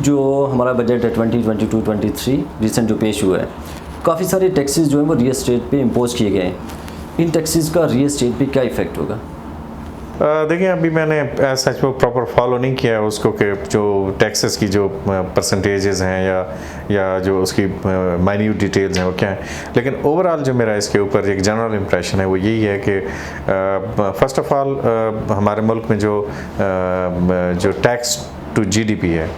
जो हमारा बजट है 2022-23 रिसेंट जो पेश हुआ है, काफ़ी सारे टैक्सेस जो हैं वो रियल एस्टेट पे इम्पोज किए गए हैं। इन टैक्सेस का रियल एस्टेट पे क्या इफ़ेक्ट होगा? देखिए, अभी मैंने सच में प्रॉपर फॉलो नहीं किया है उसको कि जो टैक्सेस की जो परसेंटेजेस हैं या जो उसकी माइन्यूट डिटेल्स हैं वो क्या है, लेकिन ओवरऑल जो मेरा इसके ऊपर एक जनरल इम्प्रेशन है वो यही है कि फ़र्स्ट ऑफ़ ऑल हमारे मुल्क में जो टैक्स टू जीडीपी है,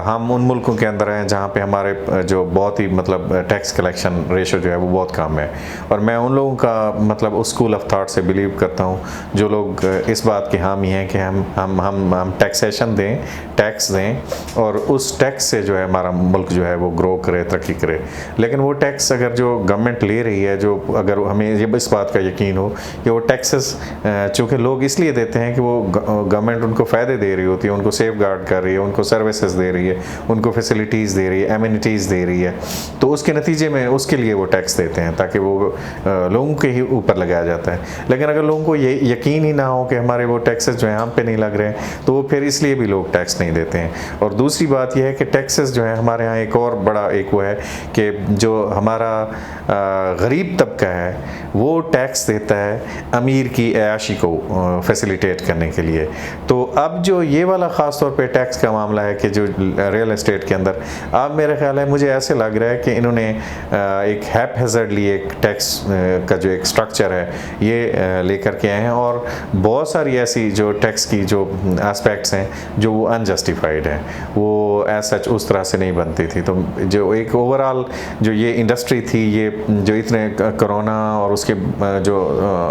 हम उन मुल्कों के अंदर हैं जहाँ पे हमारे जो बहुत ही मतलब टैक्स कलेक्शन रेशो जो है वो बहुत कम है। और मैं उन लोगों का मतलब उस स्कूल ऑफ थॉट से बिलीव करता हूँ जो लोग इस बात के हामी हैं कि हम टैक्सेशन दें, टैक्स दें और उस टैक्स से जो है हमारा मुल्क जो है वो ग्रो करे, तरक्की करे। लेकिन वो टैक्स अगर जो गवर्नमेंट ले रही है, जो अगर हमें ये इस बात का यकीन हो कि वो टैक्सेस चूँकि लोग इसलिए देते हैं कि वो गवर्नमेंट उनको फ़ायदे दे रही होती है, उनको सेफ गार्ड कर रही है, उनको सर्विसेज दे रही है, उनको फैसिलिटीज़ दे रही है, एमिनिटीज़ दे रही है, तो उसके नतीजे में उसके लिए वो टैक्स देते हैं ताकि वो लोगों के ही ऊपर लगाया जाता है। लेकिन अगर लोगों को ये यकीन ही ना हो कि हमारे वो टैक्सेस जो हैं हम पे नहीं लग रहे हैं, तो वो फिर इसलिए भी लोग टैक्स नहीं देते हैं। और दूसरी बात यह है कि टैक्सेस जो है हमारे यहाँ एक और बड़ा एक वो है कि जो हमारा गरीब तबका है वो टैक्स देता है अमीर की ऐयाशी को फैसिलिटेट करने के लिए। तो अब जो ये वाला ख़ास तौर पे टैक्स का मामला है कि जो रियल एस्टेट के अंदर, अब मेरा ख्याल है, मुझे ऐसे लग रहा है कि इन्होंने एक हैपहैज़र्डली एक टैक्स का जो एक स्ट्रक्चर है ये लेकर के आए हैं और बहुत सारी ऐसी जो टैक्स की जो एस्पेक्ट्स हैं जो वो अनजस्टिफाइड हैं, वो एज सच उस तरह से नहीं बनती थी। तो जो एक ओवरऑल जो ये इंडस्ट्री थी, ये जो इतने कोरोना और उसके जो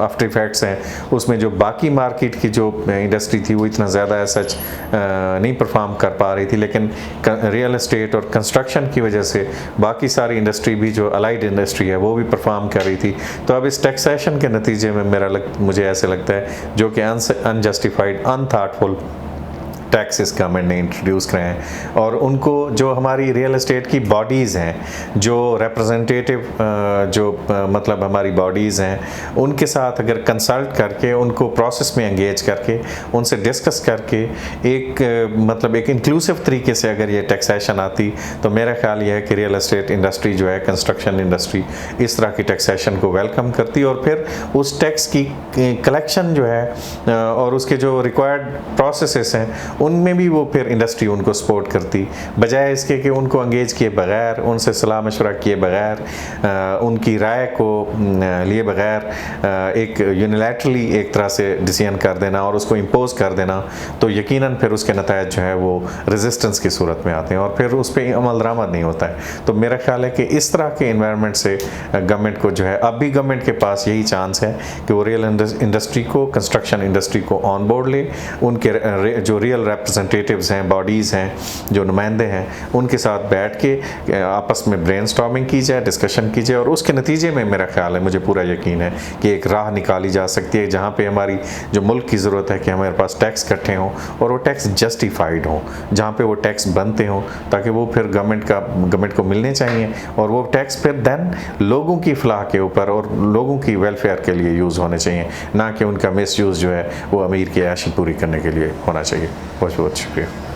आफ्टर इफेक्ट्स हैं उसमें जो बाकी मार्केट की जो इंडस्ट्री थी वो इतना ज़्यादा एज सच नहीं परफॉर्म कर पा रही थी, लेकिन रियल एस्टेट और कंस्ट्रक्शन की वजह से बाकी सारी इंडस्ट्री भी जो अलाइड इंडस्ट्री है वो भी परफॉर्म कर रही थी। तो अब इस टैक्सेशन के नतीजे में मुझे ऐसे लगता है जो कि अनजस्टिफाइड, अनथॉटफुल टैक्सेस गवर्नमेंट ने इंट्रोड्यूस करे हैं और उनको जो हमारी रियल एस्टेट की बॉडीज़ हैं, जो रिप्रेजेंटेटिव मतलब हमारी बॉडीज़ हैं, उनके साथ अगर कंसल्ट करके उनको प्रोसेस में एंगेज करके उनसे डिस्कस करके एक इंक्लूसिव तरीके से अगर ये टैक्सेशन आती तो मेरा ख्याल ये है कि रियल एस्टेट इंडस्ट्री जो है, कंस्ट्रक्शन इंडस्ट्री, इस तरह की टैक्सेशन को वेलकम करती और फिर उस टैक्स की कलेक्शन जो है और उसके जो रिक्वायर्ड प्रोसेसेस हैं उनमें भी वो फिर इंडस्ट्री उनको सपोर्ट करती, बजाय इसके कि उनको एंगेज किए बगैर, उनसे सलाह मशवरा किए बगैर, उनकी राय को लिए बगैर एक यूनिलैटरली एक तरह से डिसीजन कर देना और उसको इम्पोज कर देना, तो यकीनन फिर उसके नतायज जो है वो रेजिस्टेंस की सूरत में आते हैं और फिर उस पर अमल दरामद नहीं होता है। तो मेरा ख्याल है कि इस तरह के इन्वायरमेंट से गवर्नमेंट को जो है, अब भी गवर्नमेंट के पास यही चांस है कि वो रियल इंडस्ट्री को, कंस्ट्रक्शन इंडस्ट्री को ऑन बोर्ड ले, उनके जो रियल रिप्रेजेंटेटिव्स हैं, बॉडीज़ हैं, जो नुमाइंदे हैं, उनके साथ बैठ के आपस में ब्रेनस्टॉर्मिंग की जाए, डिस्कशन की जाए और उसके नतीजे में मेरा ख्याल है, मुझे पूरा यकीन है कि एक राह निकाली जा सकती है जहाँ पे हमारी जो मुल्क की ज़रूरत है कि हमारे पास टैक्स इकट्ठे हों और वो टैक्स जस्टिफाइड हों, जहाँ पे वो टैक्स बनते हों ताकि वो फिर गवर्नमेंट को मिलने चाहिए और वो टैक्स फिर दैन लोगों की फलाह के ऊपर और लोगों की वेलफेयर के लिए यूज़ होने चाहिए, ना कि उनका मिस यूज़ जो है वो अमीर की ऐशी पूरी करने के लिए होना चाहिए। बहुत बहुत शुक्रिया।